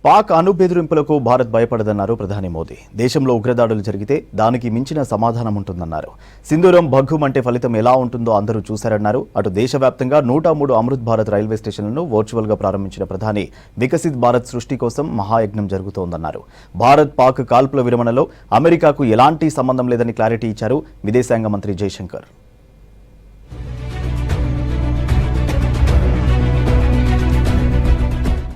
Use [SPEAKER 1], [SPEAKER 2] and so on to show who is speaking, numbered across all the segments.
[SPEAKER 1] పాక్ అణుబెదిరింపులకు భారత్ భయపడదన్నారు ప్రధాని మోదీ. దేశంలో ఉగ్రదాడులు జరిగితే దానికి మించిన సమాధానం ఉంటుందన్నారు. సింధూరం భగ్గుమంటే ఫలితం ఎలా ఉంటుందో అందరూ చూశారన్నారు. అటు దేశవ్యాప్తంగా 103 అమృత్ భారత్ రైల్వే స్టేషన్లను వర్చువల్గా ప్రారంభించిన ప్రధాని వికసిత్ భారత్ సృష్టి కోసం మహాయజ్ఞం జరుగుతోందన్నారు. భారత్ పాక్ కాల్పుల విరమణలో అమెరికాకు ఎలాంటి సంబంధం లేదని క్లారిటీ ఇచ్చారు విదేశాంగ మంత్రి జైశంకర్.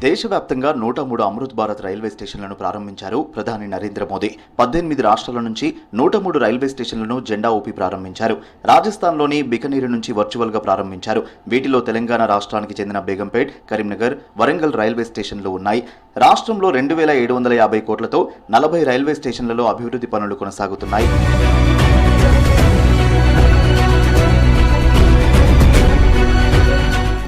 [SPEAKER 1] దేశవ్యాప్తంగా 103 అమృత్ భారత్ రైల్వే స్టేషన్లను ప్రారంభించారు ప్రధాని నరేంద్ర మోదీ. 18 రాష్ట్రాల నుంచి 103 రైల్వే స్టేషన్లను జెండా ఊపి ప్రారంభించారు. రాజస్థాన్లోని బికనీరు నుంచి వర్చువల్గా ప్రారంభించారు. వీటిలో తెలంగాణ రాష్ట్రానికి చెందిన బేగంపేట్, కరీంనగర్, వరంగల్ రైల్వే స్టేషన్లు ఉన్నాయి. రాష్ట్రంలో 2750 కోట్లతో 40 రైల్వే స్టేషన్లలో అభివృద్ధి పనులు కొనసాగుతున్నాయి.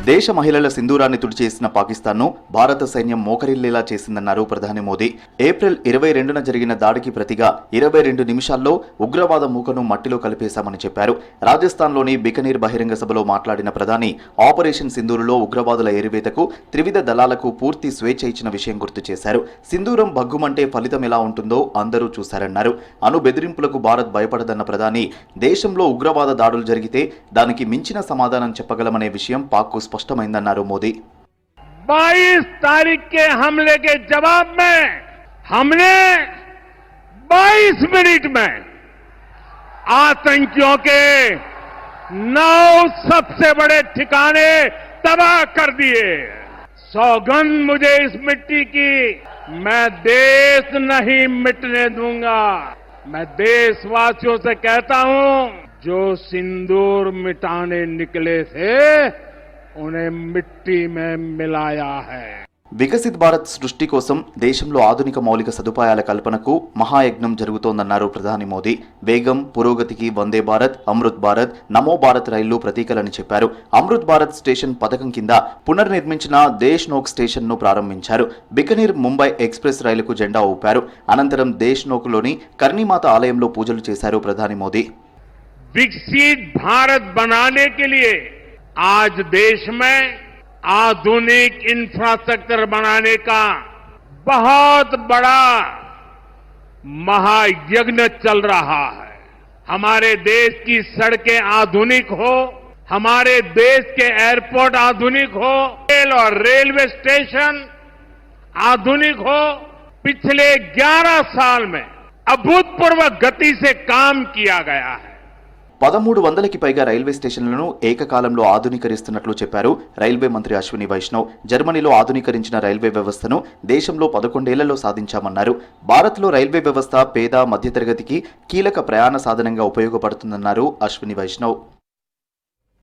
[SPEAKER 1] దేశ మహిళల సింధూరాన్ని తుడిచేసిన పాకిస్తాన్ను భారత సైన్యం మోకరిల్లేలా చేసిందన్నారు ప్రధాని మోదీ. ఏప్రిల్ 22న జరిగిన దాడికి ప్రతిగా 22 నిమిషాల్లో ఉగ్రవాద మూకను మట్టిలో కలిపేశామని చెప్పారు. రాజస్థాన్లోని బికనీర్ బహిరంగ సభలో మాట్లాడిన ప్రధాని ఆపరేషన్ సింధూరులో ఉగ్రవాదుల ఎరివేతకు త్రివిధ దళాలకు పూర్తి స్వేచ్ఛ ఇచ్చిన విషయం గుర్తు చేశారు. సింధూరం భగ్గుమంటే ఫలితం ఎలా ఉంటుందో అందరూ చూశారన్నారు. అణు బెదిరింపులకు భారత్ భయపడదన్న ప్రధాని దేశంలో ఉగ్రవాద దాడులు జరిగితే దానికి మించిన సమాధానం చెప్పగలమనే విషయం పాక్కు స్పష్టమైందన్నారు మోదీ.
[SPEAKER 2] 22 तारीख के हमले के जवाब में हमने 22 मिनट में आतंकियों के 9 सबसे बड़े ठिकाने तबाह कर दिए। सौगंध मुझे इस मिट्टी की, मैं देश नहीं मिटने दूंगा। मैं देशवासियों से कहता हूं, जो सिंदूर मिटाने निकले थे उन्हें मिट्टी में मिलाया है.
[SPEAKER 1] వికసిత్ భారత్ సృష్టి కోసం దేశంలో ఆధునిక మౌలిక సదుపాయాల కల్పనకు మహాయజ్ఞం జరుగుతోందన్నారు ప్రధాని మోదీ. వేగం, పురోగతికి వందే భారత్, అమృత్ భారత్, నమో భారత్ రైళ్లు ప్రతీకలని చెప్పారు. అమృత్ భారత్ స్టేషన్ పథకం కింద పునర్నిర్మించిన దేశ్ నోక్ స్టేషన్ ను ప్రారంభించారు. బికనీర్ ముంబై ఎక్స్ప్రెస్ రైలుకు జెండా ఊపారు. అనంతరం దేశ్ నోక్లోని కర్ణీమాత ఆలయంలో పూజలు చేశారు ప్రధాని మోదీ.
[SPEAKER 2] వికసిత్ భారత్ बनाने के लिए आज देश में आधुनिक इंफ्रास्ट्रक्चर बनाने का बहुत बड़ा महायज्ञ चल रहा है. हमारे देश की सड़कें आधुनिक हो, हमारे देश के एयरपोर्ट आधुनिक हो, रेल और रेलवे स्टेशन आधुनिक हो. पिछले 11 साल में अभूतपूर्व गति से काम किया गया है.
[SPEAKER 1] 1300కి పైగా రైల్వే స్టేషన్లను ఏకకాలంలో ఆధునీకరిస్తున్నట్లు చెప్పారు రైల్వే మంత్రి అశ్విని వైష్ణవ్. జర్మనీలో ఆధునీకరించిన రైల్వే వ్యవస్థను దేశంలో 11 ఏళ్లలో సాధించామన్నారు. భారత్లో రైల్వే వ్యవస్థ పేద, మధ్యతరగతికి కీలక ప్రయాణ సాధనంగా ఉపయోగపడుతుందన్నారు అశ్విని వైష్ణవ్.